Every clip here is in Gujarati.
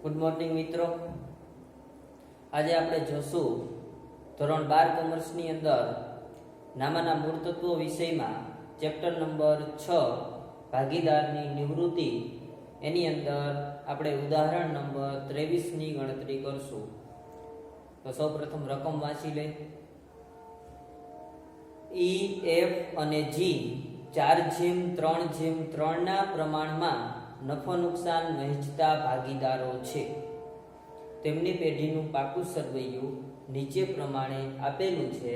ગુડ મોર્નિંગ મિત્રો. આજે આપણે જોશું ધોરણ 12 કોમર્સની અંદર નામાના મૂળ તત્વો વિષયમાં ચેપ્ટર નંબર 6 ભાગીદારની નિવૃત્તિ, એની અંદર આપણે ઉદાહરણ નંબર 23ની ગણતરી કરશું. તો સૌપ્રથમ રકમ વાંચી લે. ઈ, એફ અને જી 4:3:3 ના પ્રમાણમાં નફો નુકસાન વહેંચતા ભાગીદારો છે. તેમની પેઢીનું પાકું સરવૈયું નીચે પ્રમાણે આપેલું છે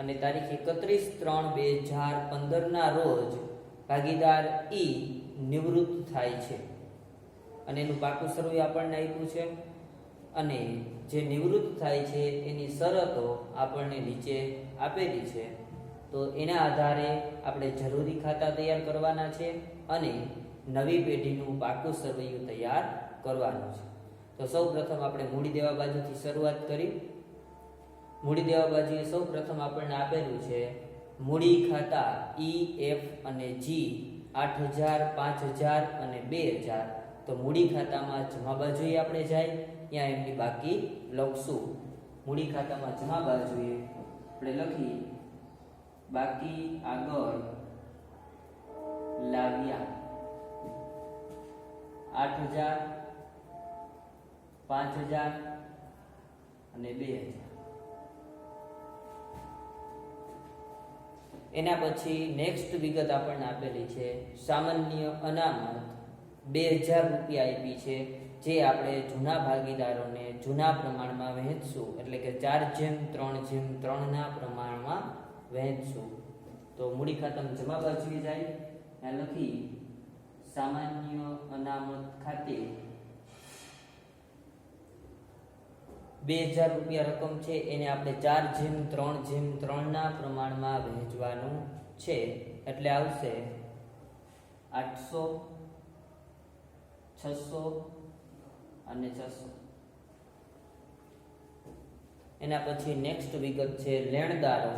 અને તારીખ 31/3/2015 ના રોજ ભાગીદાર ઈ નિવૃત્ત થાય છે અને એનું પાકું સરવૈયું આપણને આપ્યું છે અને જે નિવૃત્ત થાય છે એની શરતો આપણને નીચે આપેલી છે. તો એના આધારે આપણે જરૂરી ખાતા તૈયાર કરવાના છે અને નવી પેઢીનું પાકું સરવૈયું તૈયાર કરવાનું છે. તો સૌ પ્રથમ આપણે મૂડી દેવા બાજુથી શરૂઆત કરી. મૂડી દેવા બાજુએ સૌ પ્રથમ આપણને આપેલું છે મૂડી ખાતા ઈ, એફ અને જી 8,000, 5,000 અને 2,000. તો મૂડી ખાતામાં જમા બાજુએ આપણે જાય ત્યાં એમની બાકી લખશું. મૂડી ખાતામાં જમા બાજુએ આપણે લખી બાકી આગળ લાવ્યા 8,000, 5,000 અને 2,000. એના પછી નેક્સ્ટ વિગત આપણને આપેલી છે સામાન્ય અનામત 2,000 રૂપિયા આપી છે, જે આપણે જૂના ભાગીદારોને જૂના પ્રમાણમાં વહેંચશું, એટલે કે 4:3:3 ના પ્રમાણમાં વહેંચશું. તો મૂડી ખાતામાં જમા બાજુએ જાય ત્યાં લખી સામાન્ય અનામત ખાતે 2,000 રૂપિયા રકમ છે, એને આપણે 4:3:3 ના પ્રમાણમાં વહેંચવાનું છે. એટલે આવશે 800, 600 અને 600. એના પછી નેક્સ્ટ વિગત છે લેણદારો.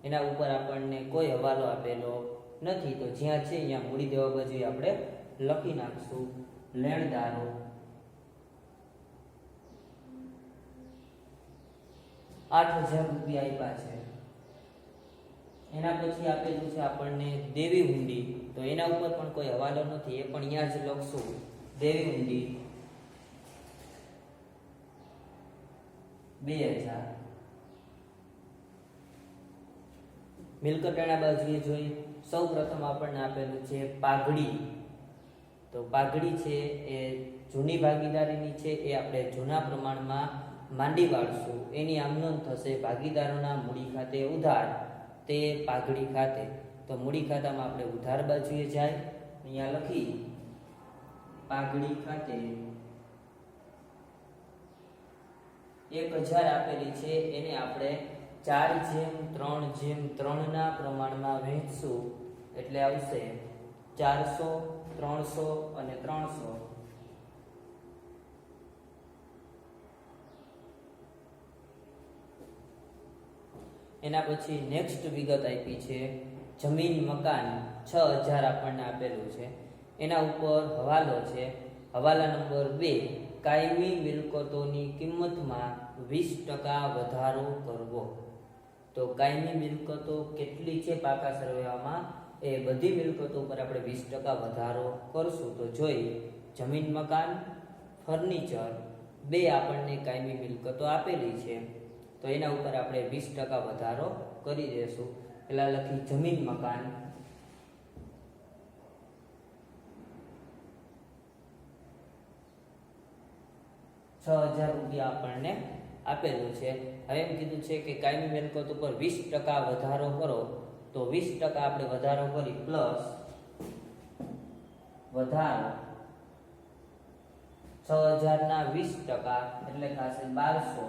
એના ઉપર આપણને કોઈ હવાલો આપેલો નથી, તો જ્યાં છે અહીંયા મૂડી દેવા બાજુએ આપણે લખી નાખશું લેણદારો. ₹8,000 આપ્યા છે. એના પછી આપેલું છે આપણને દેવી હુંડી. તો એના ઉપર પણ કોઈ હવાલો નથી, એ પણ અહીંયા જ લખશું દેવી હુંડી 2,000. મિલકતના બાજુએ જોઈ સૌ પ્રથમ આપણને આપેલું છે પાઘડી. તો પાઘડી છે એ જૂની ભાગીદારીની છે, એ આપણે જૂના પ્રમાણમાં માંડી વાળશું. એની આમ નોંધ થશે ભાગીદારોના મૂડી ખાતે ઉધાર તે પાઘડી ખાતે. તો મૂડી ખાતામાં આપણે ઉધાર બાજુએ જાય અહીંયા લખી પાઘડી ખાતે 1,000 આપેલી છે, એને આપણે 4:3:3 ના પ્રમાણમાં વહેંચશું. એટલે આવશે 400, 300 અને 300. એના પછી નેક્સ્ટ વિગત આપી છે જમીન મકાન 6,000 આપણને આપેલું છે. એના ઉપર હવાલો છે હવાલા નંબર 2 કાયમી મિલકતોની કિંમતમાં 20% વધારો કરવો. તો કાયમી મિલકતો કેટલી છે પાકા સરવૈયામાં, એ બધી મિલકતો પર આપણે 20% વધારો કરશું. તો જોઈ જમીન મકાન ફર્નિચર 2 આપણને કાયમી મિલકતો આપેલી છે, તો એના ઉપર આપણે 20% વધારો કરી દેશું. પેલા લખી જમીન મકાન 6,000 રૂપિયા આપણને આપેલું છે. હવે એમ કીધું છે કે કાયમી મિલકત ઉપર 20% વધારો કરો. તો 20% આપણે વધારો કરી પ્લસ વધારો 6,000 ના 20% એટલે થશે 1,200.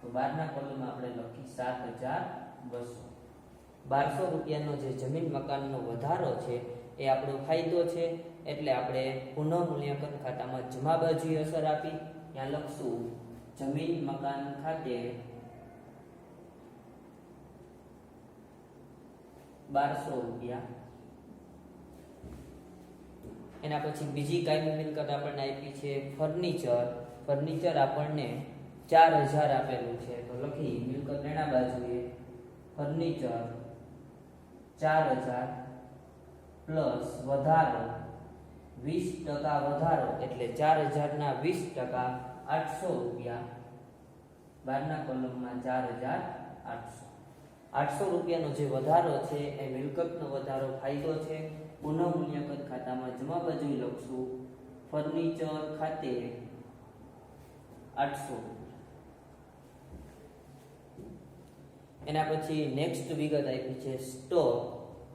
તો 12 ના કોલમમાં આપણે લખી 7,200. 1,200 રૂપિયાનો જે જમીન મકાનનો વધારો છે એ આપણો ફાયદો છે, એટલે આપણે પુનઃ મૂલ્યાંકન ખાતામાં જમા બાજુએ અસર આપી ત્યાં લખશું જમીન મકાન ખાતે 1,200 રૂપિયા એના પછી બીજી કાયમી મિલકત આપણને આપી છે ફર્નિચર. ફર્નિચર આપણને 4000 આપેલું છે, તો લખી મિલકત લેણા બાજુએ ફર્નિચર 4000 પ્લસ વધારો 20% વધારો એટલે 4000 ના 20% 800 રૂપિયા. બારના કોલમમાં 4800. 800 રૂપિયાનો જે વધારો છે એ મિલકતનો વધારો ફાયદો છે. પુનઃ મૂલ્યાંકન ખાતામાં જમા બાજુએ લખશું ફર્નિચર ખાતે 800. એના પછી નેક્સ્ટ વિગત આપી છે સ્ટોક.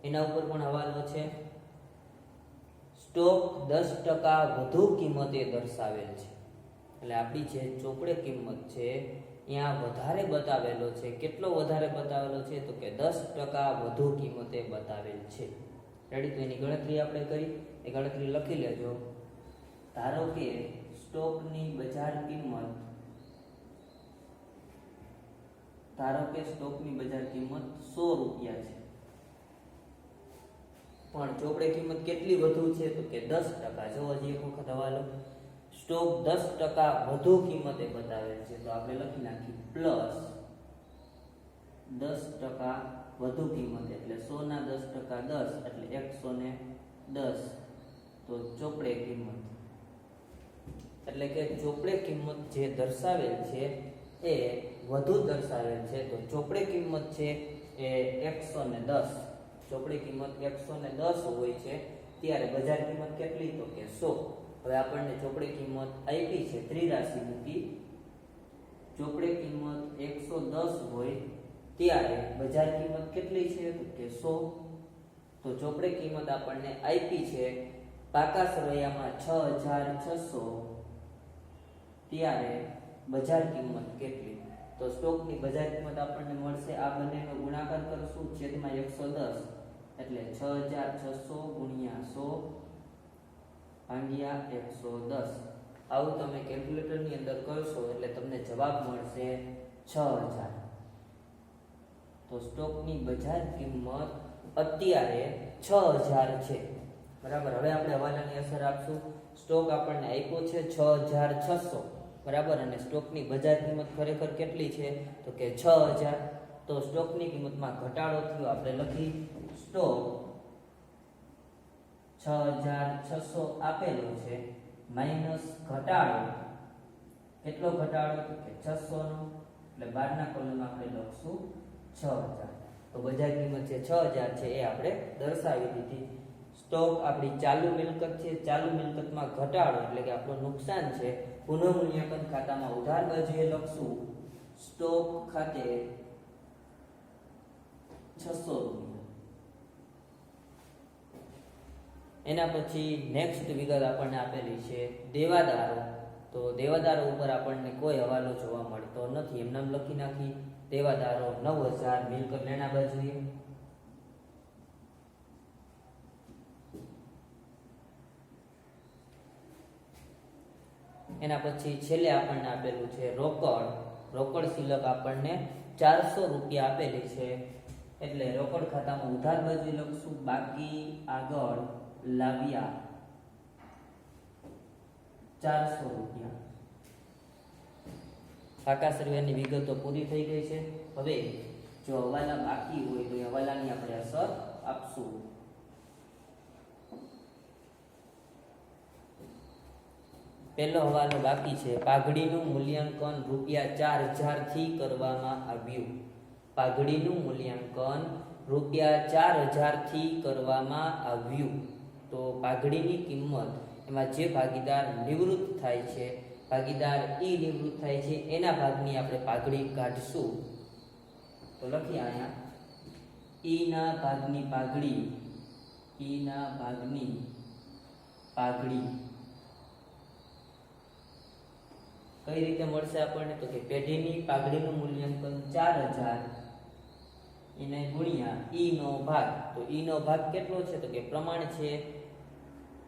એના ઉપર પણ હવાલો છે. સ્ટોક 10% વધુ કિંમતે દર્શાવેલ છે. એટલે આપણી જે ચોપડે કિંમત છે ત્યાં વધારે બતાવેલો છે. કેટલો વધારે બતાવેલો છે તો કે 10% વધુ કિંમતે બતાવેલ છે. રેડી? તો એની ગણતરી આપણે કરી, એ ગણતરી લખી લેજો. ધારો કે સ્ટોકની બજાર કિંમત, ધારો કે સ્ટોકની બજાર કિંમત 100 રૂપિયા છે, પણ ચોપડે કિંમત કેટલી વધુ છે તો કે 10%. જો હજી એક વખત હવાલો, સ્ટોક 10% વધુ કિંમતે બતાવેલ છે, તો આપણે લખી નાખી પ્લસ 10% વધુ કિંમત એટલે 100 ના 10% 10 એટલે 110. તો ચોપડે કિંમત એટલે કે ચોપડે કિંમત જે દર્શાવેલ છે એ વધુ દર્શાવેલ છે. તો ચોપડે કિંમત છે એ 110. ચોપડી કિંમત 110 હોય છે, ત્યારે બજાર કિંમત કેટલી તો કે 100. હવે આપણને ચોપડી કિંમત આપી છે, ત્રિરાશિ મૂકી. ચોપડી કિંમત 110 હોય ત્યારે બજાર કિંમત કેટલી છે તો કે 100. તો ચોપડી કિંમત આપણને આપી છે પાકા સરવૈયામાં 6600, ત્યારે બજાર કિંમત કેટલી? તો સ્ટોકની બજાર કિંમત આપણને મળશે, આ બંનેનો ગુણાકાર કરશું છેદમાં 110 એટલે 6600 ગુણ્યા 100 ભાગ્યા 110. આવું તમે કેલ્ક્યુલેટરની અંદર કરશો એટલે તમને જવાબ મળશે 6000. તો સ્ટોકની બજાર કિંમત અત્યારે 6000 છે. બરાબર? હવે આપણે હવાલાની અસર આપશું. સ્ટોક આપણને આપ્યો છે 6600, બરાબર, અને સ્ટોકની બજાર કિંમત ખરેખર કેટલી છે તો કે 6000. તો સ્ટોકની કિંમતમાં ઘટાડો થયો, આપણે લખી સ્ટોક 6600 આપેલો છે માઈનસ ઘટાડો. કેટલો ઘટાડો તો કે 600 નો, એટલે 12 ના કોલમમાં આપણે લખશું 6000. તો બજાર કિંમત છે 6000 છે એ આપણે દર્શાવી દીધી. સ્ટોક આપણી ચાલુ મિલકત છે, ચાલુ મિલકતમાં ઘટાડો એટલે કે આપણું નુકસાન છે. પુનઃ મૂલ્યાંકન ખાતામાં ઉધાર બાજુએ લખશું સ્ટોક ખાતે 600 રૂપિયા. એના પછી નેક્સ્ટ વિગત આપણને આપેલી છે દેવાદારો. તો દેવાદારો ઉપર આપણને કોઈ હવાલો જોવા મળતો નથી, એમ નામ લખી નાખી દેવાદારો 9000 મિલકત લેણા બાજુએ. એના પછી છેલ્લે આપણને આપેલું છે રોકડ. રોકડ શિલક આપણને 400 રૂપિયા આપેલી છે, એટલે રોકડ ખાતામાં ઉધાર બાજુ લખશું બાકી આગળ લાવ્યા 400 રૂપિયા. પાકા સરવૈયાની વિગતો પૂરી થઈ ગઈ છે. હવે જો હવાલા બાકી હોય તો એ હવાલાની આપણે અસર આપશું. પહેલો હવાલો બાકી છે, પાઘડીનું મૂલ્યાંકન ₹4000 થી કરવામાં આવ્યું. પાઘડીનું મૂલ્યાંકન ₹4000 થી કરવામાં આવ્યું. તો પાઘડીની કિંમત, એમાં જે ભાગીદાર નિવૃત્ત થાય છે, ભાગીદાર ઈ નિવૃત્ત થાય છે, એના ભાગની આપણે પાઘડી કાઢશું. તો લખીએ અહીંયા ઈ ના ભાગની પાઘડી, ઈ ના ભાગની પાઘડી કઈ રીતે મળશે આપણને તો કે પેઢીની પાઘડીનું મૂલ્યાંકન 4000 એને ગુણ્યા ઈ નો ભાગ. તો ઈ નો ભાગ કેટલો છે તો કે પ્રમાણ છે,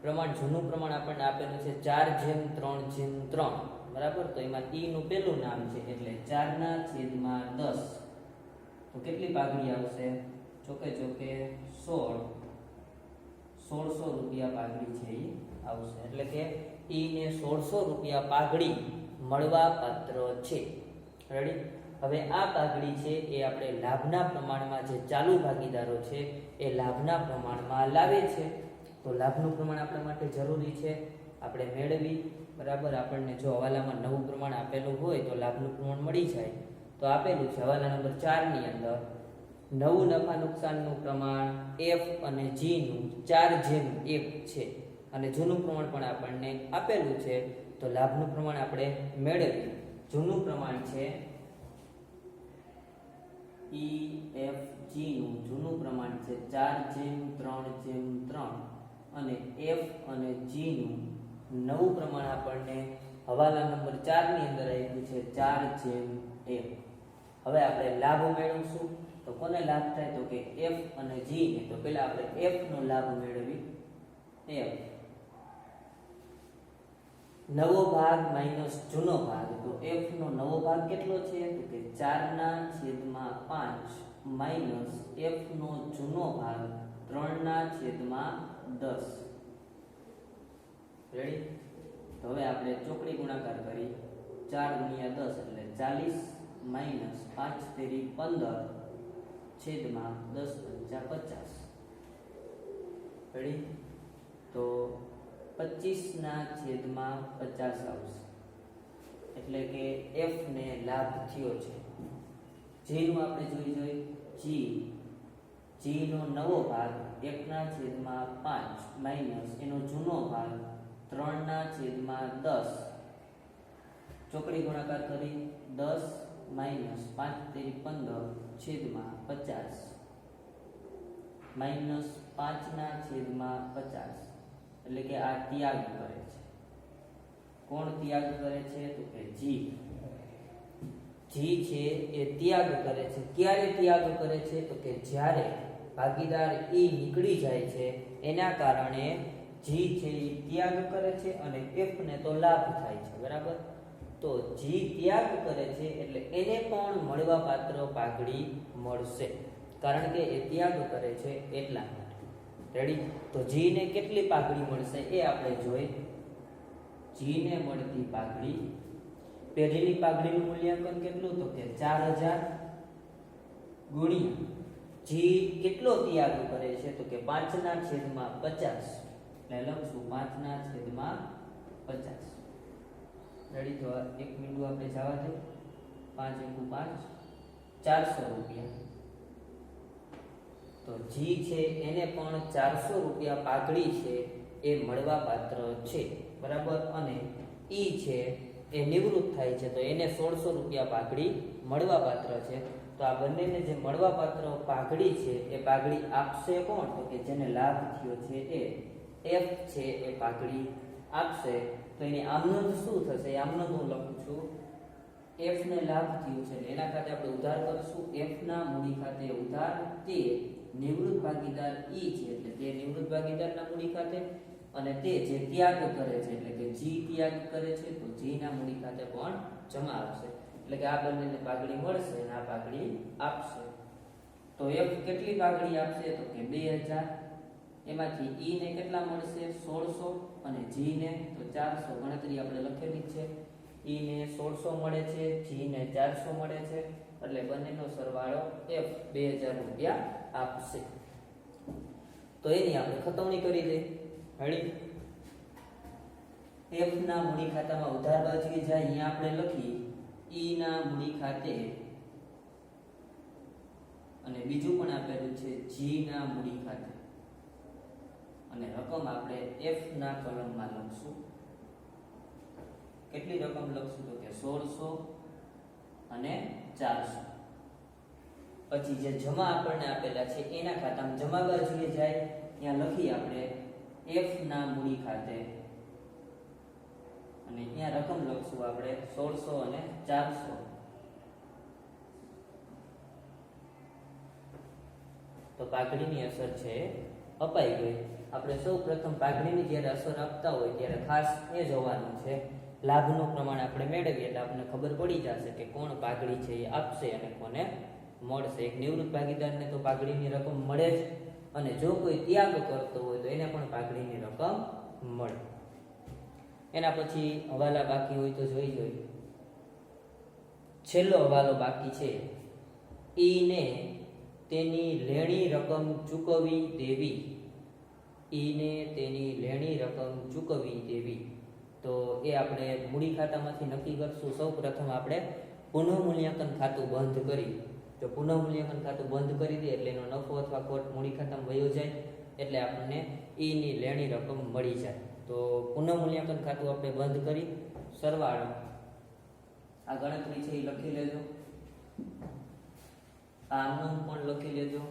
પ્રમાણ જૂનું પ્રમાણ આપણને આપેલું છે 4:3:3, બરાબર. તો એમાં ઈ નું પહેલું નામ છે એટલે 4/10. તો કેટલી પાઘડી આવશે? ચોકે ચોકે 1600 રૂપિયા પાઘડી છે એ આવશે. એટલે કે ઈ ને 1600 રૂપિયા પાઘડી મળવા પાત્ર છે. રેડી. હવે આ પાઘડી છે એ આપણે લાભના પ્રમાણમાં, જે ચાલુ ભાગીદારો છે એ લાભના પ્રમાણમાં લાવે છે. તો લાભનું પ્રમાણ આપણા માટે જરૂરી છે, આપણે મેળવી. બરાબર. આપણને જો હવાલામાં નવું પ્રમાણ આપેલું હોય તો લાભનું પ્રમાણ મળી જાય. તો આપેલું છે હવાલા નંબર 4 ની અંદર નવું નફા નુકસાનનું પ્રમાણ F અને G નું 4/1 છે, અને જૂનું પ્રમાણ પણ આપણને આપેલું છે. તો લાભનું પ્રમાણ આપણે મેળવી. જૂનું પ્રમાણ છે EFG નું જૂનું પ્રમાણ છે 4/3/3, અને F અને G નું નવું પ્રમાણ આપણને હવાલા નંબર 4 ની અંદર આપ્યું છે 4/1. હવે આપણે લાભ મેળવશું. તો કોને લાભ થાય? તો કે F અને G ને. તો પહેલા આપણે F નો લાભ મેળવી. F નવો ભાગ માઈનસ જૂનો ભાગ. તો F નો નવો ભાગ કેટલો છે? તો કે 4/5 માઈનસ F નો જૂનો ભાગ 3/10. રેડી. તો હવે આપણે ચોકડી ગુણાકાર કરી. 4 × 10 એટલે 40 માઈનસ 5 તેરી 15 છેદમાં 10 × 50. રેડી. તો 25/50 આવશે. એટલે કે F ને લાભ થયો છે. G નું આપણે જોઈ G નો નવો ભાગ 1/5 માઈનસ એનો જૂનો ભાગ 3/10. ચોકડી ગુણાકાર કરી. 10 માઈનસ 5 તેરી 15 છેદમાં 50 માઈનસ 5/50. એટલે કે આ ત્યાગ કરે છે. કોણ ત્યાગ કરે છે? તો કે G છે એ ત્યાગ કરે છે. ક્યારે ત્યાગ કરે છે? તો કે જ્યારે ભાગીદાર E નીકળી જાય છે એના કારણે G છે એ ત્યાગ કરે છે, અને F ને તો લાભ થાય છે. બરાબર. તો G ત્યાગ કરે છે એટલે એને પણ મળવા પાત્ર પાઘડી મળશે, કારણ કે એ ત્યાગ કરે છે એટલા માટે. રેડી. તો G ને કેટલી પાઘડી મળશે એ આપણે જોઈ. G ને મળતી પાઘડી, પહેલીની પાઘડીનું મૂલ્યાંકન કેટલું? તો કે 4000 ગુણ્યા G કેટલો ત્યાગ કરે છે? તો કે 5/50. એટલે લખશું 5/50. રેડી. તો 1 મિનિટ આપણે જવા દે. 5 × 5 400 રૂપિયા. તો G છે એને પણ 400 રૂપિયા પાઘડી છે એ મળવા પાત્ર છે. બરાબર. અને E છે એ નિવૃત્ત થાય છે તો એને 1600 રૂપિયા પાઘડી મળવા પાત્ર છે. તો આ બંનેને જે મળવા પાત્ર પાઘડી છે એ પાઘડી આપશે કોણ? તો કે જેને લાભ થયો છે એ F છે એ પાઘડી આપશે. તો એની આમનોંધ શું થશે? આમનોંધ હું લખું છું. F ને લાભ થયો છે એના ખાતે આપણે ઉધાર કરશું. F ના મૂડી ખાતે ઉધાર, તે નિવૃત્ત ભાગીદાર E છે એટલે તે નિવૃત્ત ભાગીદારના મૂડી ખાતે, અને તે જે ત્યાગ કરે છે એટલે કે G ત્યાગ કરે છે તો G ના મૂડી ખાતે પણ જમા આવશે. એટલે કે આ બંનેને પાઘડી મળશે અને આ પાઘડી આપશે. તો F કેટલી પાઘડી આપશે? તો કે 2000. એમાંથી E ને કેટલા મળશે? 1600, અને G ને તો 400. ગણતરી આપણે લખેલી છે. E ને 1600 મળે છે, G ને 400 મળે છે, એટલે બંનેનો સરવાળો F 2000 રૂપિયા આપશે. તો એની આપણે ખતમણી કરી દઈએ. રેડી. F ના મૂડી ખાતામાં ઉધાર બાજુએ જાય અહીંયા આપણે લખી E ના મૂડી ખાતે, અને બીજું પણ આપેલું છે G ના મૂડી ખાતે, અને રકમ આપણે F ના કોલમમાં લખશું. કેટલી રકમ લખશું? તો કે 1600 અને 400. પછી જે જમા આપણને આપેલા છે એના ખાતામાં જમા બાજુએ જાય ત્યાં લખી આપણે F ના મૂડી ખાતે, અને અહીંયા રકમ લખશું આપણે 1600 અને 400. તો પાઘડીની અસર છે અપાઈ ગઈ. આપણે સૌ પ્રથમ પાઘડીની જ્યારે અસર આપતા હોય ત્યારે ખાસ એ જોવાનું છે, લાભનું પ્રમાણ આપણે મેળવીએ એટલે આપણને ખબર પડી જશે કે કોણ પાઘડી છે એ આપશે અને કોને મળશે. એક નિવૃત્ત ભાગીદારને તો પાઘડીની રકમ મળે જ, અને જો કોઈ ત્યાગ કરતો હોય તો એને પણ પાઘડીની રકમ મળે. એના પછી હવાલા બાકી હોય તો જોઈ જોઈએ. છેલ્લો હવાલો બાકી છે. ઈને તેની લેણી રકમ ચૂકવી દેવી. ઈને તેની લેણી રકમ ચૂકવી દેવી. તો એ આપણે મૂડી ખાતામાંથી નક્કી કરશું. સૌ પ્રથમ આપણે પુનઃમૂલ્યાંકન ખાતું બંધ કરી. જો પુનઃમૂલ્યાંકન ખાતું બંધ કરી દે એટલે એનો નફો અથવા ખોટ મૂડી ખાતામાં વયો જાય, એટલે આપણને ઈની લેણી રકમ મળી જાય. તો પુનઃમૂલ્યાંકન ખાતું આપણે બંધ કરી સરવાળો આ ગણતરી છે એ લખી લેજો. આનું પણ લખી લેજો.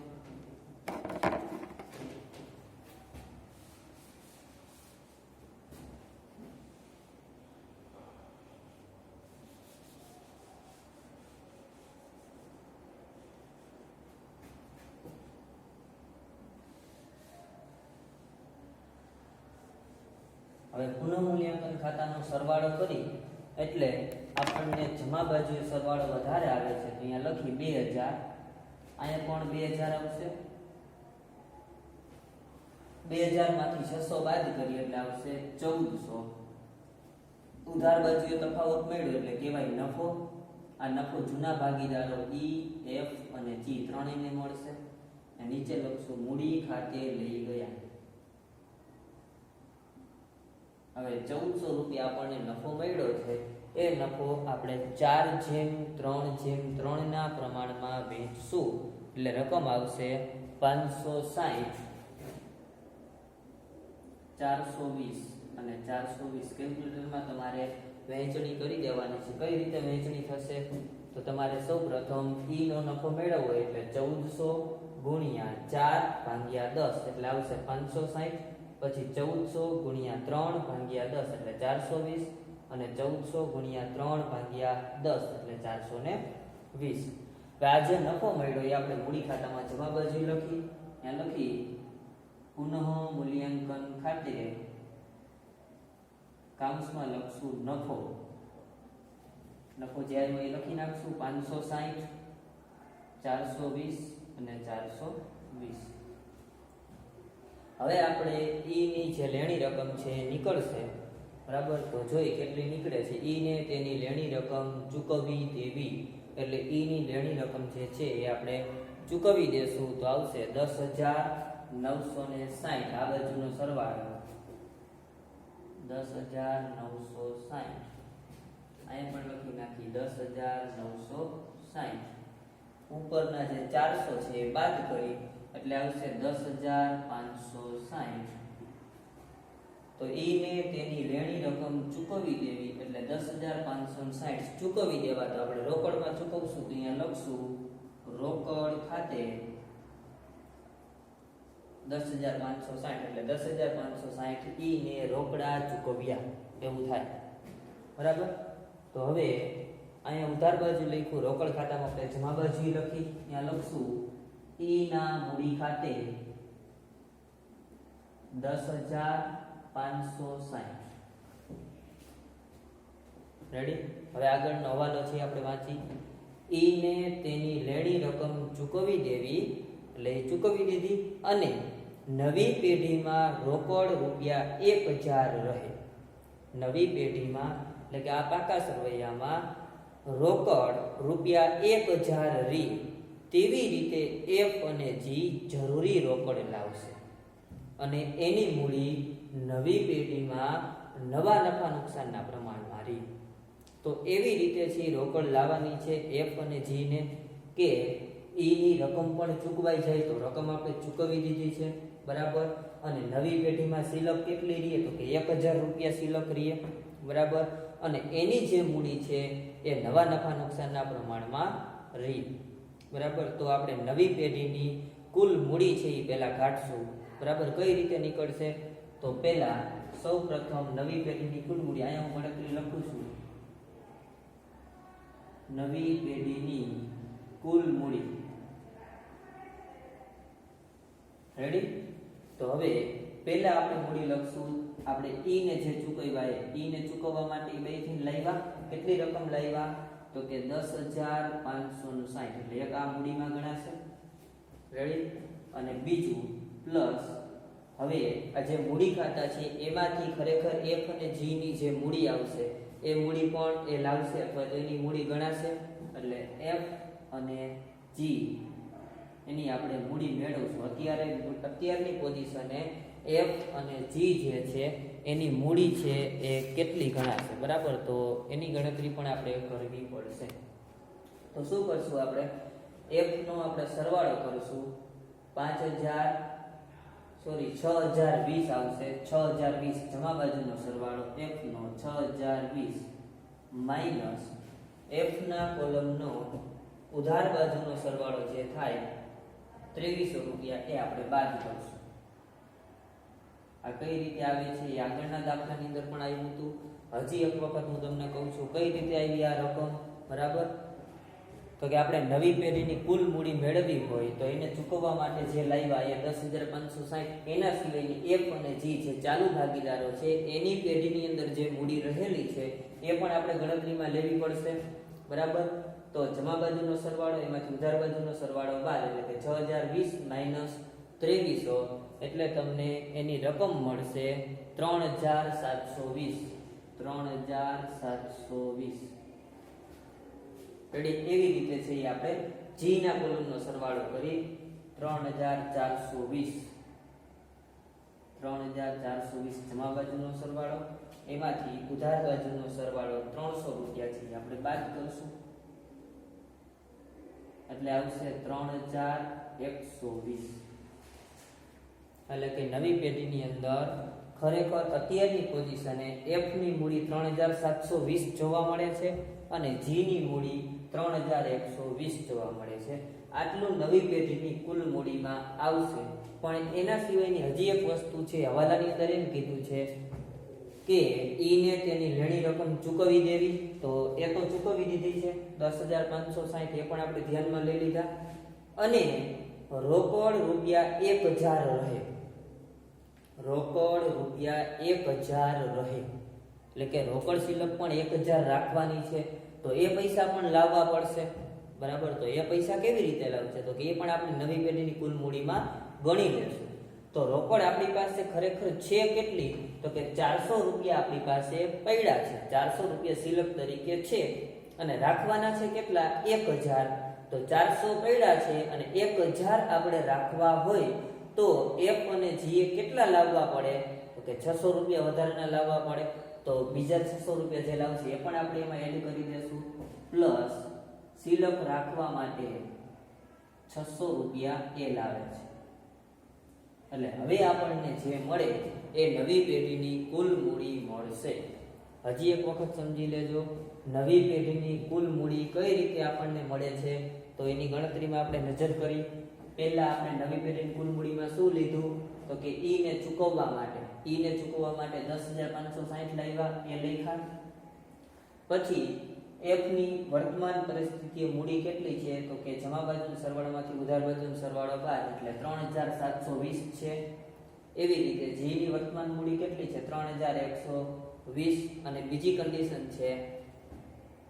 હવે પુનઃમૂલ્યાંકન ખાતાનો સરવાળો કરી એટલે આપણને જમા બાજુએ સરવાળો વધારે આવે છે, તો અહીંયા લખી 2000. અહીંયા પણ 2000 આવશે. 2000 માંથી 600 બાદ કરીએ એટલે આવશે 1400. ઉધાર બાજુએ તફાવત મળ્યો એટલે કહેવાય નફો. આ નફો જૂના ભાગીદારો ઈ, એફ અને જી ત્રણેયને મળશે. નીચે લખશું મૂડી ખાતે લઈ ગયા. હવે 1400 રૂપિયા આપણને નફો મળ્યો છે. એ નફો આપણે 4/3/3 ના પ્રમાણમાં વેચશું એટલે રકમ આવશે 560. 420 અને 420 કેલ્ક્યુલેટરમાં તમારે વહેંચણી કરી દેવાની છે. કઈ રીતે વહેંચણી થશે? તો તમારે સૌ પ્રથમ ઈ નો નફો મેળવવો એટલે 1400 ગુણ્યા 4 ભાગ્યા 10 એટલે આવશે 560. પછી 1400 ગુણ્યા 3 ભાગ્યા 10 એટલે 420 અને 1400 ગુણ્યા 3 ભાગ્યા 10 એટલે 420. આ જે નફો મળ્યો એ આપણે મૂડી ખાતામાં જમા બાજુ લખી. ત્યાં લખી પુનઃ મૂલ્યાંકન ખાતે કાઉન્સમાં લખશું નફો. નફો જ્યારે હોય એ લખી નાખશું 560, 420 અને 420. હવે આપણે ઈ ની જે લેણી રકમ છે એ નીકળશે, બરાબર. તો જોઈ કેટલી નીકળે છે. ઈ ને તેની લેણી રકમ ચૂકવી દેવી એટલે ઈ ની લેણી રકમ જે છે એ આપણે ચૂકવી દેશું તો આવશે 10,960. આ બાજુનો સરવાળો 10,960. અહીંયા પણ લખી નાખી 10,960. ઉપરના જે 400 છે એ બાદ કરી એટલે આવશે 10,560. તો ઈ ને તેની લેણી રકમ ચૂકવી દેવી એટલે 10,560 ચૂકવી દેવા. તો આપણે રોકડમાં ચૂકવશું તો અહીંયા લખશું રોકડ ખાતે 10,560 એટલે 10,560 ઈ ને રોકડા ચૂકવ્યા એવું થાય, બરાબર. તો હવે અહીંયા ઉધાર બાજુ લખ્યું, રોકડ ખાતામાં આપણે જમા બાજુ લખી. ત્યાં લખશું ઈ ના મૂડી ખાતે 10,560. રેડી. હવે આગળનો હવાલો છે આપણે વાંચી. ઈ ને તેની લેણી રકમ ચૂકવી દેવી એટલે ચૂકવી દીધી અને નવી પેઢીમાં રોકડ રૂપિયા 1,000 રહે. નવી પેઢીમાં એટલે કે આ પાકા સરવૈયામાં રોકડ રૂપિયા 1,000 રહી તેવી રીતે એફ અને જી જરૂરી રોકડ લાવશે અને એની મૂડી નવી પેઢીમાં નવા નફા નુકસાનના પ્રમાણમાં રહી. તો એવી રીતે છે રોકડ લાવવાની છે એફ અને જી ને કે ઈની રકમ પણ ચૂકવાઈ જાય. તો રકમ આપણે ચૂકવી દીધી છે, બરાબર. અને નવી પેઢીમાં સિલક કેટલી રહે તો કે 1,000 રૂપિયા સિલક રહે, બરાબર. અને એની જે મૂડી છે એ નવા નફા નુકસાનના પ્રમાણમાં રહી, બરાબર. તો આપણે નવી પેઢીની કુલ મૂડી છે એ પહેલા કાઢશું, બરાબર. કઈ રીતે નીકળશે? તો પહેલા સૌ પ્રથમ નવી પેઢીની કુલ મૂડી અહીંયા હું ગણતરી લખું છું. નવી પેઢીની કુલ મૂડી. રેડી. તો હવે પહેલા આપણે મૂડી લખશું. આપણે ઈ ને જે ચૂકવ્યા ઈ ને ચૂકવવા માટે બેથી લાવ્યા. કેટલી રકમ લાવ્યા? તો કે 10,560 એટલે એક આ મૂડીમાં ગણાશે. રેડી. અને બીજું પ્લસ હવે આ જે મૂડી ખાતા છે એમાંથી ખરેખર એફ અને જી ની જે મૂડી આવશે એ મૂડી પણ એ લાવશે અથવા તો એની મૂડી ગણાશે, એટલે એફ અને જી એની આપણે મૂડી મેળવશું. અત્યારની પોઝિશને એફ અને જી જે છે એની મૂડી છે એ કેટલી ગણાશે, બરાબર? તો એની ગણતરી પણ આપણે કરવી પડશે. તો શું કરશું આપણે? એફ નો આપણે સરવાળો કરશું. 6020 આવશે. 6020 જમા બાજુનો સરવાળો એફ નો 6020 માઇનસ એફ ના કોલમનો ઉધાર બાજુનો સરવાળો જે થાય 2300 રૂપિયા એ આપણે બાદ કરશું. આ કઈ રીતે આવે છે એ આગળના દાખલાની અંદર પણ આવ્યું હતું. હજી એક વખત હું તમને કહું છું કઈ રીતે આવી આ રકમ, બરાબર? તો કે આપણે નવી પેઢીની કુલ મૂડી મેળવવી હોય તો એને ચૂકવવા માટે જે લાવ્યા એ 10,560, એના સિવાયની એફ અને જી જે ચાલુ ભાગીદારો છે એની પેઢીની અંદર જે મૂડી રહેલી છે એ પણ આપણે ગણતરીમાં લેવી પડશે, બરાબર? તો જમા બાજુનો સરવાળો એમાંથી ઉધાર બાજુનો સરવાળો બાદ, એટલે કે 6020 માઇનસ 2300, એટલે તમને એની રકમ મળશે 3720. 3720. એવી રીતે છે એ આપણે જી ના કોલમનો સરવાળો કરી 3420. 3420 જમા બાજુનો સરવાળો, એમાંથી ઉધાર બાજુનો સરવાળો 300 રૂપિયા છે આપણે બાદ કરશું, એટલે આવશે 3120. એટલે કે નવી પેઢીની અંદર ખરેખર અત્યારની પોઝિશને એફ ની મૂડી 3720 જોવા મળે છે અને જી ની મૂડી 3120 જોવા મળે છે. આટલું નવી પેઢીની કુલ મૂડીમાં આવશે. પણ એના સિવાયની હજી એક વસ્તુ છે, હવાલાની અંદર એમ કીધું છે કે ઈને તેની લેણી રકમ ચૂકવી દેવી, તો એ તો ચૂકવી દીધી છે 10,560, એ પણ આપણે ધ્યાનમાં લઈ લીધા. અને રોકડ રૂપિયા 1000 રહે. રોકડ રૂપિયા 1000 રહે, એટલે કે રોકડ શિલ્લક પણ 1000 રાખવાની છે. તો એ પૈસા પણ લાવવા પડશે, બરાબર? તો એ પૈસા કેવી રીતે લાવશે? તો કે એ પણ આપણે નવી પેઢીની કુલ મૂડીમાં ગણી લેશું. તો રોકડ આપણી પાસે ખરેખર છે કેટલી? તો કે 400 રૂપિયા આપણી પાસે પડ્યા છે. 400 રૂપિયા શિલ્લક તરીકે છે અને રાખવાના છે કેટલા? 1000. તો 400 પડ્યા છે અને 1000 આપણે રાખવા હોય તો એફ અને જી એ કેટલા લાવવા પડે? તો કે 600 રૂપિયા વધારાના લાવવા પડે. તો બીજા 600 રૂપિયા જે લાવશે એ પણ આપણે એમાં એડ કરી દેશું, પ્લસ શિલ્લક રાખવા માટે 600 રૂપિયા એ લાવે છે. એટલે હવે આપણને જે મળે એ નવી પેઢીની કુલ મૂડી મળશે. હજી એક વખત સમજી લેજો, નવી પેઢીની કુલ મૂડી કઈ રીતે આપણને મળે છે તો એની ગણતરીમાં આપણે નજર કરી. પહેલા આપણે નવી પેઢીની કુલ મૂડીમાં શું લીધું? તો કે ઈ ને ચૂકવવા માટે 10,560 લાવ્યા, એ લખ્યા. પછી એફ ની વર્તમાન પરિસ્થિતિએ મૂડી કેટલી છે? તો કે જમા બાજુના સરવાળામાંથી ઉધાર બાજુનો સરવાળો બાદ, એટલે 3720 છે. એવી રીતે જી ની વર્તમાન મૂડી કેટલી છે? 3120. અને બીજી કન્ડિશન છે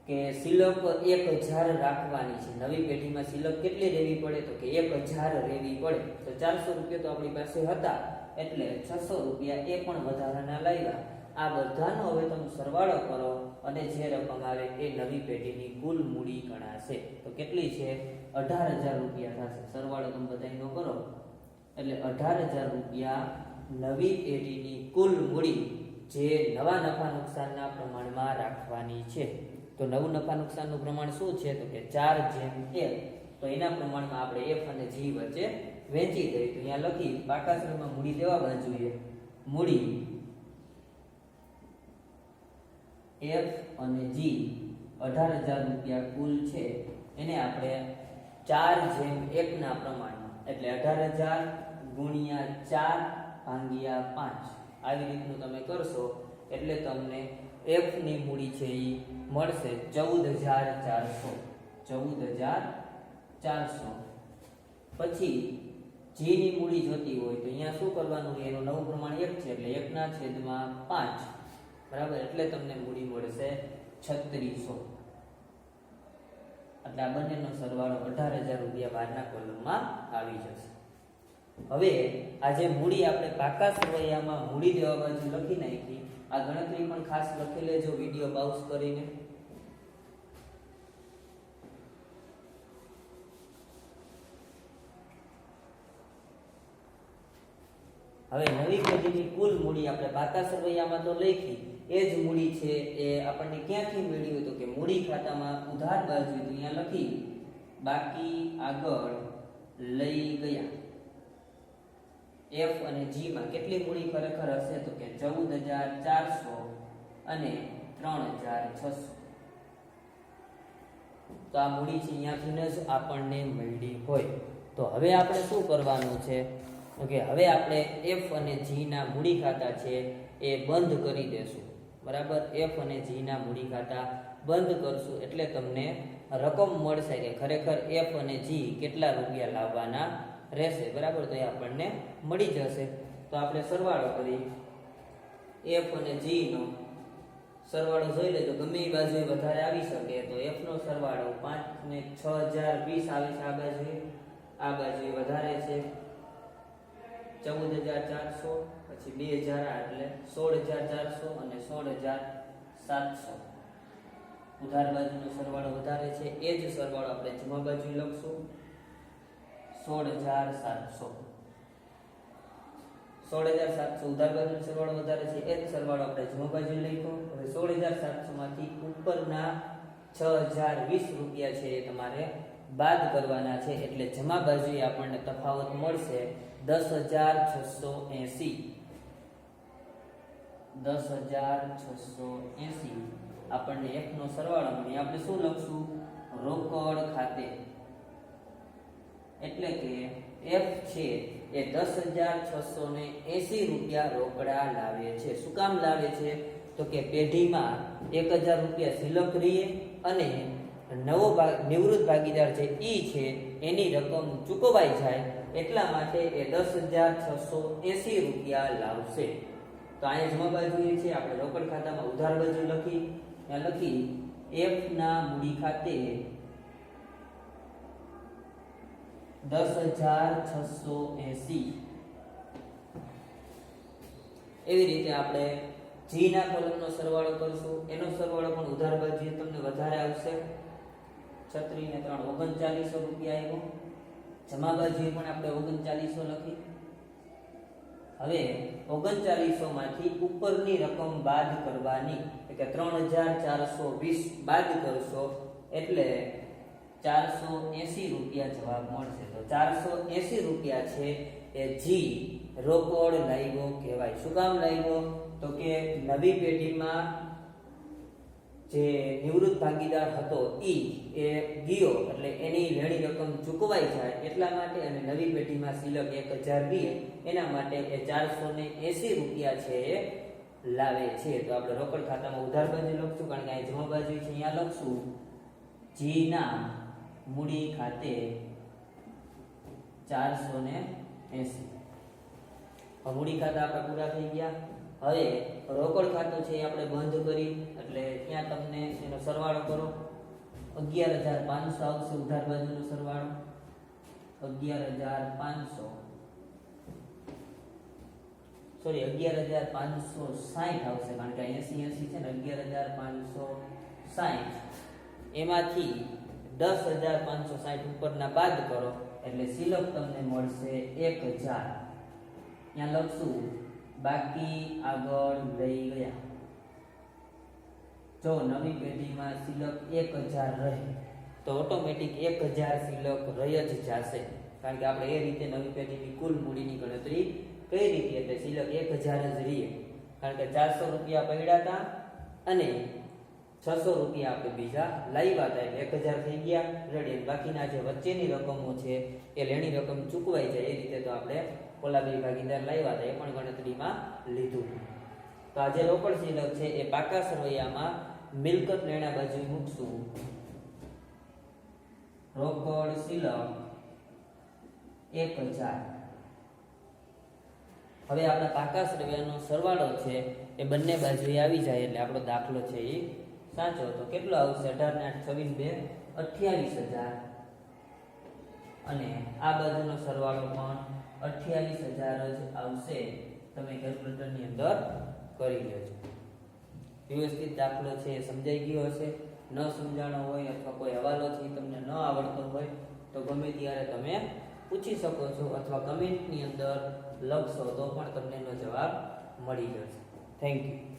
કે શિલ્લક 1000 રાખવાની છે. નવી પેઢીમાં શિલ્લક કેટલી રહેવી પડે? તો કે 1000 રહેવી પડે. તો 400 રૂપિયા તો આપણી પાસે હતા, એટલે 600 રૂપિયા એ પણ વધારાના લાવ્યા. આ બધાનો હવે તમે સરવાળો કરો અને જે રકમ આવે એ નવી પેઢીની કુલ મૂડી ગણાશે. તો કેટલી છે? 18,000 રૂપિયા થશે. સરવાળો તમે બધાનો કરો એટલે 18,000 રૂપિયા નવી પેઢીની કુલ મૂડી જે નવા નફા નુકસાનના પ્રમાણમાં રાખવાની છે. તો નવું નફા નુકસાનનું પ્રમાણ શું છે? તો કે 4/1. તો એના પ્રમાણમાં આપણે એફ અને જી વચ્ચે વહેંચી દઈએ. તો અહીંયા લખી પાકાશ્રમમાં મૂડી દેવા બાજુએ મૂડી એફ અને જી 18,000 રૂપિયા કુલ છે, એને આપણે 4/1 ના પ્રમાણમાં, એટલે 18,000 ગુણ્યા 4 ભાગ્યા 5 આવી રીતનું તમે કરશો એટલે તમને એફ ની મૂડી છે એ મળશે 14,400. 14,400. પછી જી ની મૂડી જોતી હોય તો અહીંયા શું કરવાનું? એનું નવું પ્રમાણ 1 છે, એટલે 1/5, બરાબર? એટલે તમને મૂડી મળશે 3600. એટલે આ બંનેનો સરવાળો 18,000 રૂપિયા બહારના કોલમમાં આવી જશે. હવે આ જે મૂડી આપણે પાકા સરવૈયામાં મૂડી દેવા બાજુ લખી નાખી, આ ગણતરી પણ ખાસ લખી લેજો વિડીયો પાઉઝ કરીને. હવે નવી પેઢીની કુલ મૂડી આપણે પાકા સરવૈયામાં તો લખી, એ જ મૂડી છે એ આપણને ક્યાંથી મળી હોય તો કે મૂડી ખાતામાં ઉધાર બાજુ અહીંયા લખી, બાકી આગળ લઈ ગયા. એફ અને જી માં કેટલી મૂડી ખરેખર હશે તો કે 14,400 અને 3,600. તો આ મૂડી છે અહીંયાથી જ આપણને મળી હોય. તો હવે આપણે શું કરવાનું છે તો કે હવે આપણે એફ અને જી ના મૂડી ખાતા છે એ બંધ કરી દેશું. બરાબર, એફ અને જી ના મૂડી ખાતા બંધ કરશું એટલે તમને રકમ મળશે કે ખરેખર એફ અને જી કેટલા રૂપિયા લાવવાના રહેશે. બરાબર, તો એ આપણને મળી જશે. તો આપણે સરવાળો કરી એફ અને જી નો સરવાળો જોઈ લેજો, ગમે એ બાજુએ વધારે આવી શકે. તો એફ નો સરવાળો 5 ને 6,020 આવે છે આ બાજુએ વધારે છે 14,400, પછી 2,000 એટલે 16,400 અને 16,700. ઉધાર બાજુનો સરવાળો વધારે છે, એ જ સરવાળો આપણે જમા બાજુ લખશું 16,700. 16,700 ઉધાર બાજુનો સરવાળો વધારે છે, એ જ સરવાળો આપણે જમા બાજુ લખ્યો. હવે 16,700 માંથી ઉપરના 6,020 રૂપિયા છે એ તમારે બાદ કરવાના છે, એટલે જમા બાજુએ આપણને તફાવત મળશે 10,680. 10,680 આપણને F નો સરવાળો મળી. આપણે શું લખશું? રોકડ ખાતે, એટલે કે F છે એ 10,680 રૂપિયા રોકડા લાવે છે. શું કામ લાવે છે? તો કે પેઢીમાં 1,000 રૂપિયા સિલક રહીએ અને નવો નિવૃત્ત ભાગીદાર જે ઈ છે એની રકમ ચૂકવાઈ જાય, એટલા માટે એ 10,680 રૂપિયા લાવશે. તો અહીંયા જમા બાજુ એ છે, આપણે રોકડ ખાતામાં ઉધાર બાજુ લખી F ના મૂડી ખાતે 10,680. એવી રીતે આપણે જી ના કોલમનો સરવાળો કરશું, એનો સરવાળો પણ ઉધાર બાજુએ તમને વધારે આવશે. 36 ને 3 3900 રૂપિયા આવ્યો. જમા બાજુએ પણ આપણે 3900 લખી. હવે 3900 માંથી ઉપરની રકમ બાદ કરવાની, એટલે 3,420 બાદ કરશો એટલે 480 રૂપિયા જવાબ મળશે. તો 480 રૂપિયા છે એ જી રોકડ લાવ્યો કહેવાય. શું કામ લાવ્યો? તો કે નવી પેઢીમાં જે નિવૃત્ત ભાગીદાર હતો એ ગયો, એટલે એની લેણી રકમ ચૂકવાઈ જાય એટલા માટે, અને નવી પેઢીમાં સિલક 1,000 દે એના માટે એ 480 રૂપિયા છે એ લાવે છે. તો આપણે રોકડ ખાતામાં ઉધાર બાજુ લખશું, કારણ કે અહીં જમા બાજુ છે, અહીંયા લખશું જી ના મૂડી ખાતે 480. મૂડી ખાતા આપણે પૂરા થઈ ગયા. હવે રોકડ ખાતું છે એ આપણે બંધ કરી, એટલે ત્યાં તમને એનો સરવાળો કરો 11,500 આવશે. ઉધાર બાજુનો સરવાળો 11,500 સોરી 11,560 આવશે, કારણ કે 80 છે ને 11,560. એમાંથી 10,560 ઉપરના બાદ કરો એટલે સિલક તમને મળશે 1,000. ત્યાં લખશું બાકી આગળ લઈ ગયા. જો નવી પેઢીમાં સિલક 1,000 રહે તો ઓટોમેટિક 1,000 સિલક રહી જ જશે, કારણ કે આપણે એ રીતે નવી પેઢીની કુલ મૂડીની ગણતરી કઈ રીતે, એટલે સિલક 1,000 જ રહીએ, કારણ કે 400 રૂપિયા પડ્યા હતા અને 600 રૂપિયા આપણે બીજા લાવ્યા હતા, એટલે 1,000 થઈ ગયા રેડી. બાકીના જે વચ્ચેની રકમો છે એ લેણી રકમ ચૂકવાઈ જાય એ રીતે તો આપણે ઓલા બે ભાગીદાર લાવ્યા હતા એ પણ ગણતરીમાં લીધું. તો આ જે રોકડ સિલક છે એ પાકા સરવૈયામાં મિલકત લેણા બાજુ મૂકશું. રોકડ સિલક 1,000. હવે આપણા પાકા સરવૈયાનો સરવાળો છે એ બંને બાજુએ આવી જાય એટલે આપણો દાખલો છે એ સાચો. તો કેટલો આવશે? 18 ને 8 26 2 28,000. અને આ બાજુનો સરવાળો પણ 28,000 જ આવશે. તમે કેલ્ક્યુલેટરની અંદર કરી લેજો. વ્યવસ્થિત દાખલો છે એ સમજાઈ ગયો હશે. ન સમજાણો હોય અથવા કોઈ હવાલો છે તમને ન આવડતો હોય તો ગમે ત્યારે તમે પૂછી શકો છો અથવા કમેન્ટની અંદર લખશો તો પણ તમને એનો જવાબ મળી જશે. Thank you.